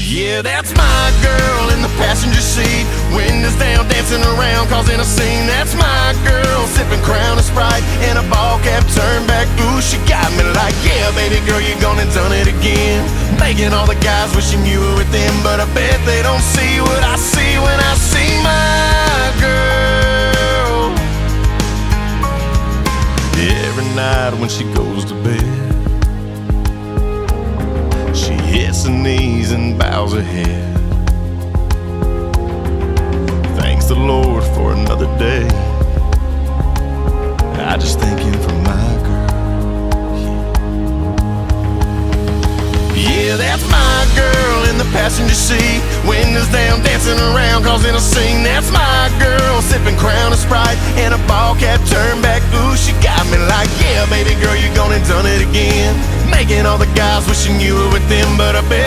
Yeah, that's my girl in the passenger seat, windows down, dancing around, causing a scene. That's my girl, sipping Crown and Sprite, and a ball cap turned back. Ooh, she got me like, yeah, baby girl, you gone and done it again. Making all the guys wishing you were with them, but I bet they don't see what I see when I see my girl. Every night when she goes to bed, she hits her knees and bows her head. Thanks the Lord for another day. I just thank Him for my girl. Yeah, that's my girl in the passenger seat, windows down, dancing around, causing a scene. That's my girl, sipping Crown and Sprite, and a ball cap turned back. Ooh, she got me like, yeah, baby girl, you gone and done it again. Making all the guys wishing you were with them, but I bet